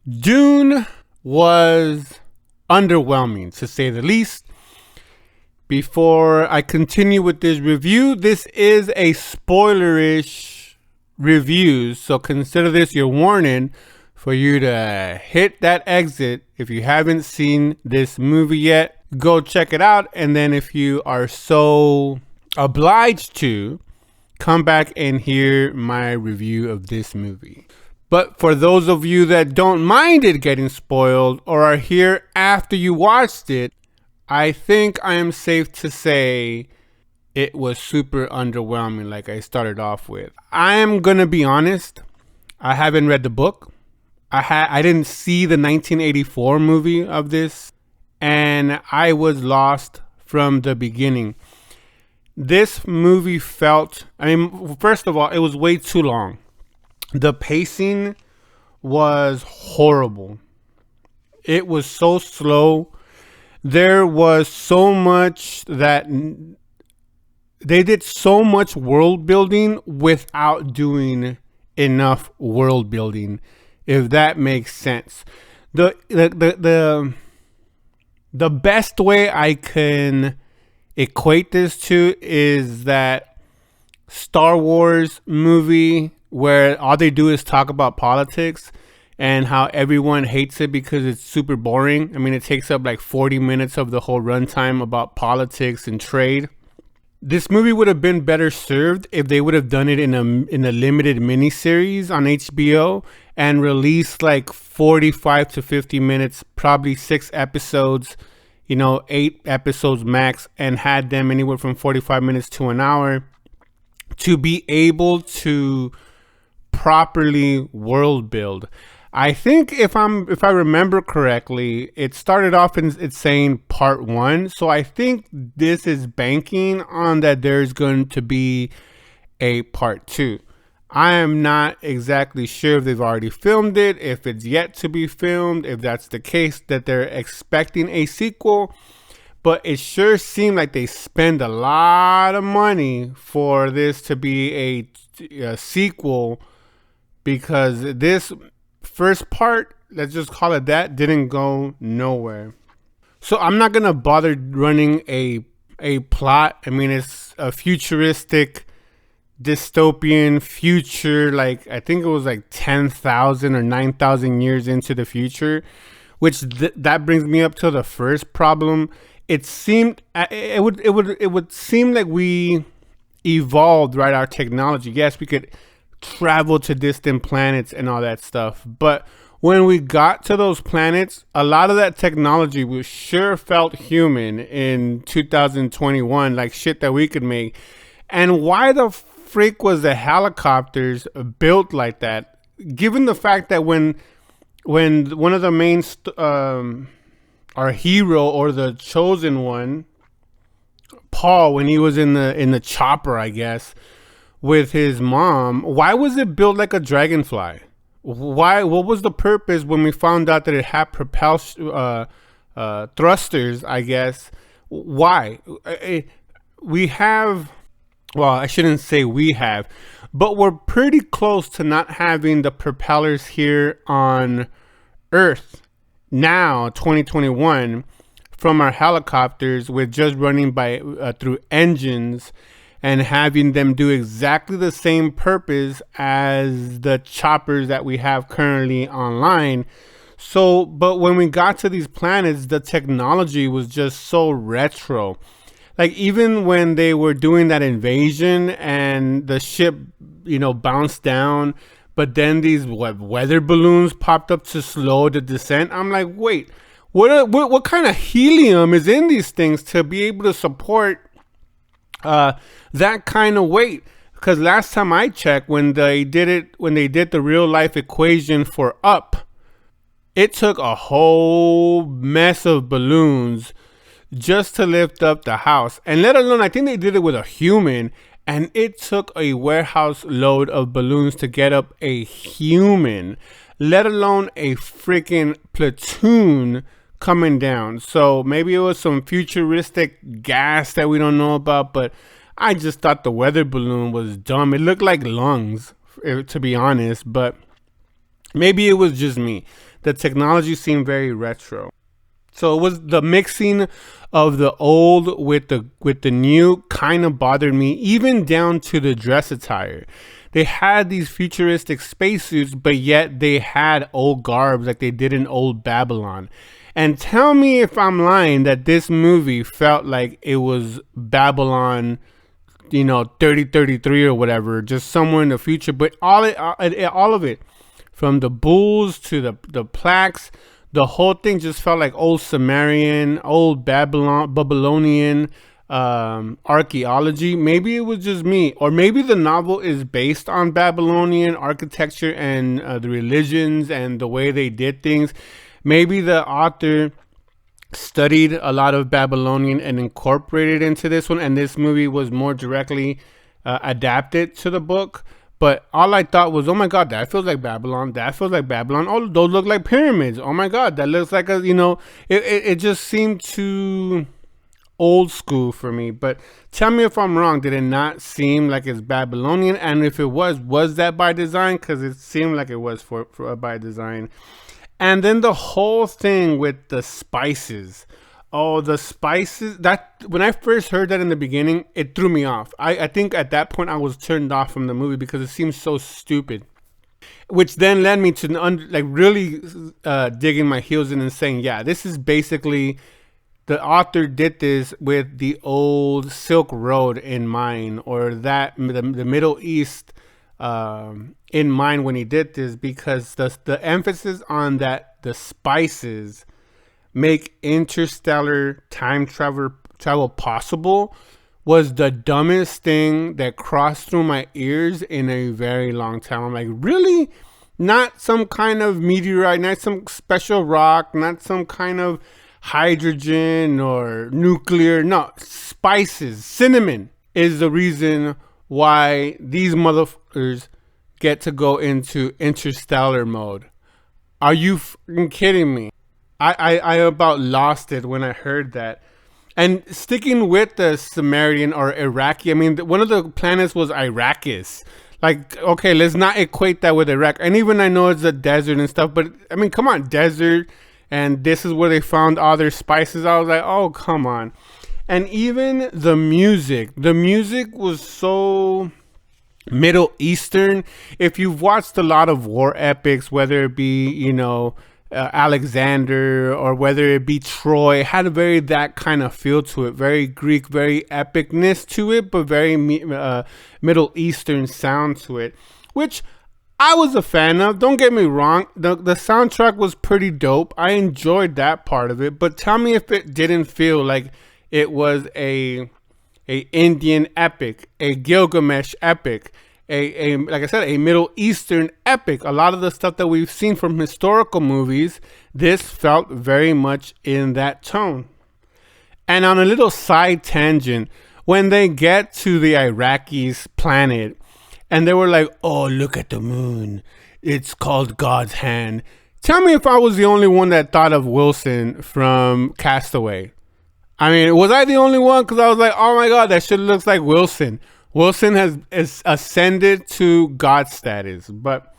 Dune was underwhelming, to say the least. Before I continue with this review, this is a spoilerish review, so consider this your warning for you to hit that exit. If you haven't seen this movie yet, go check it out, and then if you are so obliged to, come back and hear my review of this movie. But for those of you that don't mind it getting spoiled or are here after you watched it, I think I am safe to say it was super underwhelming, like I started off with. I am going to be honest. I haven't read the book. I didn't see the 1984 movie of this, and I was lost from the beginning. This movie felt, first of all, it was way too long. The pacing was horrible. It was so slow. There was so much that they did so much world building without doing enough world building, if that makes sense. The best way I can equate this to is that Star Wars movie where all they do is talk about politics and how everyone hates it because it's super boring. I mean, it takes up like 40 minutes of the whole runtime about politics and trade. This movie would have been better served if they would have done it in a limited miniseries on HBO and released like 45 to 50 minutes, probably 6 episodes, 8 episodes max, and had them anywhere from 45 minutes to an hour to be able to properly world build. I think if I remember correctly, it started off in it's saying part 1. So I think this is banking on that there's going to be a part 2. I am not exactly sure if they've already filmed it, if it's yet to be filmed, if that's the case, that they're expecting a sequel. But it sure seemed like they spend a lot of money for this to be a sequel, because this first part, let's just call it that, didn't go nowhere. So I'm not gonna bother running a plot. I mean, it's a futuristic dystopian future, like I think it was like 10,000 or 9,000 years into the future, which that brings me up to the first problem. It seemed it would seem like we evolved, right, our technology. Yes, we could travel to distant planets and all that stuff, but when we got to those planets, a lot of that technology was sure felt human in 2021, like shit that we could make. And why the freak was the helicopters built like that, given the fact that when one of the main our hero, or the chosen one, Paul, when he was in the chopper, I guess, with his mom, why was it built like a dragonfly? What was the purpose when we found out that it had thrusters, I guess? Why? We have, well, I shouldn't say we have, but we're pretty close to not having the propellers here on Earth now, 2021, from our helicopters, with just running by through engines, and having them do exactly the same purpose as the choppers that we have currently online. So, but when we got to these planets, the technology was just so retro. Like, even when they were doing that invasion and the ship, bounced down, but then these weather balloons popped up to slow the descent. I'm like, wait, what kind of helium is in these things to be able to support that kind of weight? Because last time I checked, when they did the real life equation for Up, it took a whole mess of balloons just to lift up the house. And let alone, I think they did it with a human, and it took a warehouse load of balloons to get up a human, let alone a freaking platoon coming down. So maybe it was some futuristic gas that we don't know about, but I just thought the weather balloon was dumb. It looked like lungs, to be honest, but maybe it was just me. the technology seemed very retro. So it was the mixing of the old with the new kind of bothered me, even down to the dress attire. They had these futuristic spacesuits, but yet they had old garbs like they did in old Babylon. And tell me if I'm lying that this movie felt like it was Babylon, 3033 or whatever, just somewhere in the future. But all of it, from the bulls to the plaques, the whole thing just felt like old Sumerian, old Babylonian archaeology. Maybe it was just me, or maybe the novel is based on Babylonian architecture and the religions and the way they did things. Maybe the author studied a lot of Babylonian and incorporated into this one, and this movie was more directly adapted to the book. But all I thought was, oh my God, that feels like Babylon. That feels like Babylon. Oh, those look like pyramids. Oh my God, that looks like it just seemed too old school for me. But tell me if I'm wrong. Did it not seem like it's Babylonian? And if it was that by design? Because it seemed like it was for by design. And then the whole thing with the spices. Oh, the spices. That when I first heard that in the beginning, it threw me off. I think at that point I was turned off from the movie because it seemed so stupid. Which then led me to really digging my heels in and saying, yeah, this is basically, the author did this with the old Silk Road in mind, or that the Middle East in mind when he did this, because the emphasis on that the spices make interstellar time travel possible was the dumbest thing that crossed through my ears in a very long time. I'm like, really? Not some kind of meteorite, not some special rock, not some kind of hydrogen or nuclear. No, spices, cinnamon is the reason why these motherfuckers get to go into interstellar mode. Are you fucking kidding me? I about lost it when I heard that. And sticking with the Sumerian or Iraqi, I mean, one of the planets was Arrakis. Like, okay, let's not equate that with Iraq. And even I know it's a desert and stuff, but I mean, come on, desert. And this is where they found all their spices. I was like, oh, come on. And even the music was so Middle Eastern. If you've watched a lot of war epics, whether it be, Alexander, or whether it be Troy, it had a very that kind of feel to it, very Greek, very epicness to it, but very Middle Eastern sound to it, which I was a fan of. Don't get me wrong, the soundtrack was pretty dope. I enjoyed that part of it, but tell me if it didn't feel like it was a Indian epic, a Gilgamesh epic, a like I said, a Middle Eastern epic. A lot of the stuff that we've seen from historical movies, this felt very much in that tone. And on a little side tangent, when they get to the Iraqis' planet, and they were like, oh, look at the moon. It's called God's hand. Tell me if I was the only one that thought of Wilson from Castaway. I mean, was I the only one? Because I was like, oh my God, that shit looks like Wilson. Wilson has ascended to God status, but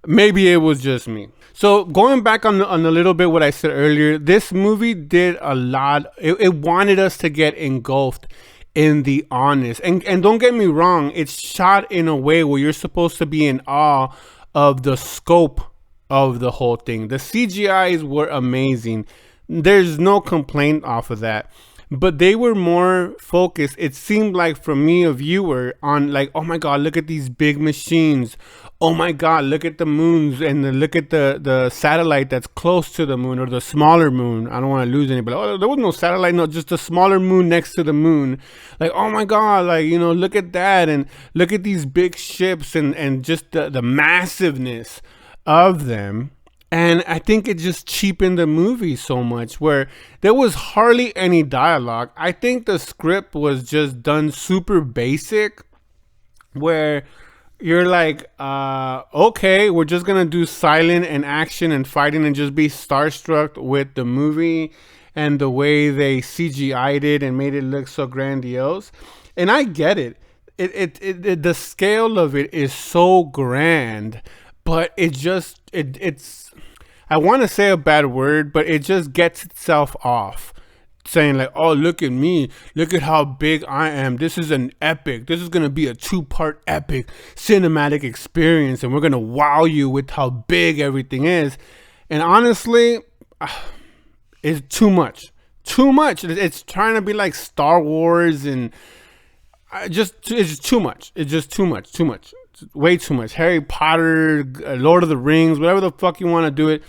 maybe it was just me. So going back on a little bit what I said earlier, this movie did a lot. It wanted us to get engulfed in the honest. And don't get me wrong, it's shot in a way where you're supposed to be in awe of the scope of the whole thing. The CGIs were amazing. There's no complaint off of that. But they were more focused, it seemed like, from me, a viewer, on like, oh my God, look at these big machines. Oh my God, look at the moons, and look at the satellite that's close to the moon, or the smaller moon. I don't want to lose anybody. Oh, there was no satellite, no, just a smaller moon next to the moon. Like, oh my God, like, look at that, and look at these big ships, and just the massiveness of them. And I think it just cheapened the movie so much, where there was hardly any dialogue. I think the script was just done super basic, where you're like, okay, we're just going to do silent and action and fighting and just be starstruck with the movie and the way they CGI'd it and made it look so grandiose. And I get it. The scale of it is so grand, but it's I want to say a bad word, but it just gets itself off. Saying like, oh, look at me. Look at how big I am. This is an epic. This is going to be a 2-part epic cinematic experience. And we're going to wow you with how big everything is. And honestly, it's too much. Too much. It's trying to be like Star Wars, and it's just too much. It's just too much. Too much. Way too much. Harry Potter, Lord of the Rings, whatever the fuck you want to do it.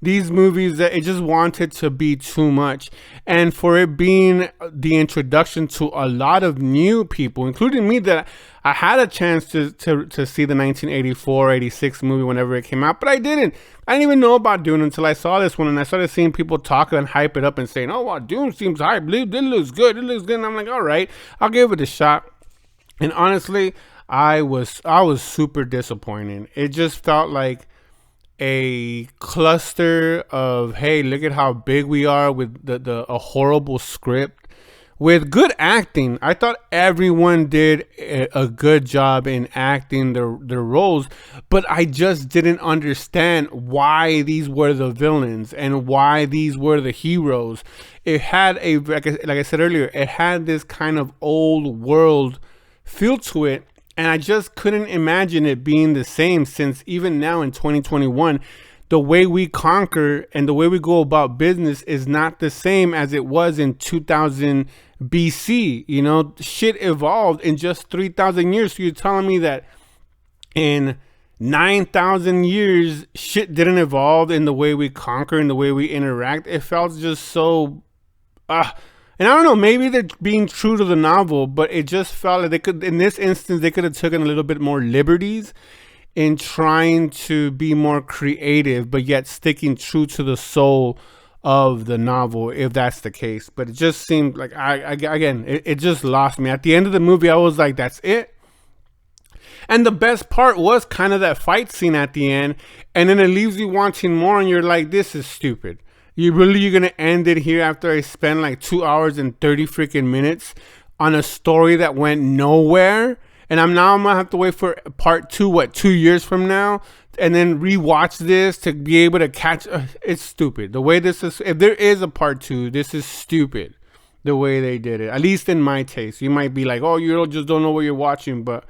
These movies, that it just wanted to be too much. And for it being the introduction to a lot of new people, including me, that I had a chance to see the 1984, 86 movie whenever it came out, but I didn't. I didn't even know about Dune until I saw this one, and I started seeing people talk and hype it up and saying, oh, wow, Dune seems hype. It looks good. It looks good. And I'm like, all right, I'll give it a shot. And honestly, I was super disappointed. It just felt like a cluster of, hey, look at how big we are, with a horrible script with good acting. I thought everyone did a good job in acting their roles, but I just didn't understand why these were the villains and why these were the heroes. It had like I said earlier, it had this kind of old world feel to it. And I just couldn't imagine it being the same, since even now in 2021, the way we conquer and the way we go about business is not the same as it was in 2000 BC. You know, shit evolved in just 3,000 years. So you're telling me that in 9,000 years, shit didn't evolve in the way we conquer and the way we interact? It felt just so... And I don't know, maybe they're being true to the novel, but it just felt like they could, in this instance, they could have taken a little bit more liberties in trying to be more creative, but yet sticking true to the soul of the novel, if that's the case. But it just seemed like, it just lost me. At the end of the movie, I was like, that's it. And the best part was kind of that fight scene at the end. And then it leaves you wanting more, and you're like, this is stupid. You're going to end it here after I spent like 2 hours and 30 freaking minutes on a story that went nowhere? And I'm going to have to wait for part 2, 2 years from now? And then rewatch this to be able to catch. It's stupid. The way this is, if there is a part 2, this is stupid. The way they did it, at least in my taste. You might be like, oh, you just don't know what you're watching, but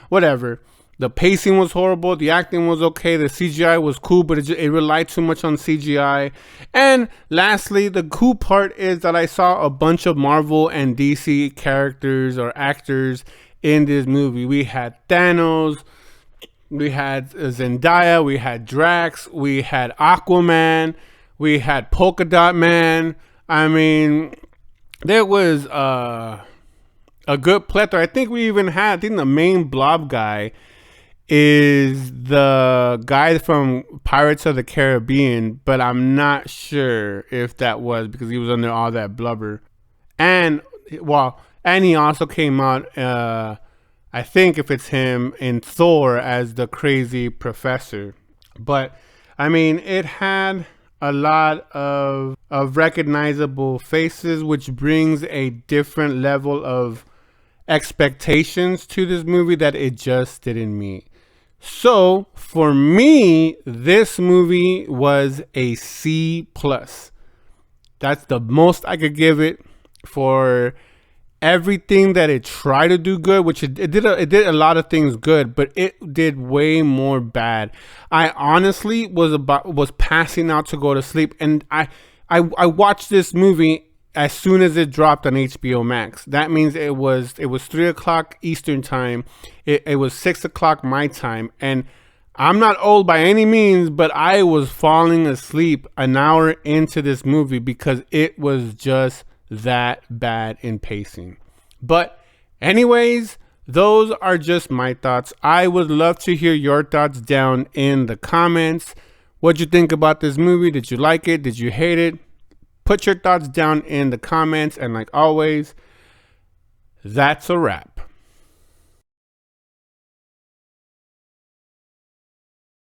whatever. The pacing was horrible. The acting was okay. The CGI was cool, but it relied too much on CGI. And lastly, the cool part is that I saw a bunch of Marvel and DC characters or actors in this movie. We had Thanos, we had Zendaya, we had Drax, we had Aquaman, we had Polka Dot Man. I mean, there was a good plethora. I think we even had, the main blob guy is the guy from Pirates of the Caribbean, but I'm not sure if that was, because he was under all that blubber. And he also came out, I think if it's him, in Thor as the crazy professor. But I mean, it had a lot of recognizable faces, which brings a different level of expectations to this movie that it just didn't meet. So for me, this movie was a C+. That's the most I could give it for everything that it tried to do good, which it did a lot of things good, but it did way more bad. I honestly was passing out to go to sleep, and I watched this movie as soon as it dropped on HBO Max. That means it was 3 o'clock Eastern time. It was 6 o'clock my time. And I'm not old by any means, but I was falling asleep an hour into this movie because it was just that bad in pacing. But anyways, those are just my thoughts. I would love to hear your thoughts down in the comments. What'd you think about this movie? Did you like it? Did you hate it? Put your thoughts down in the comments, and like always, that's a wrap.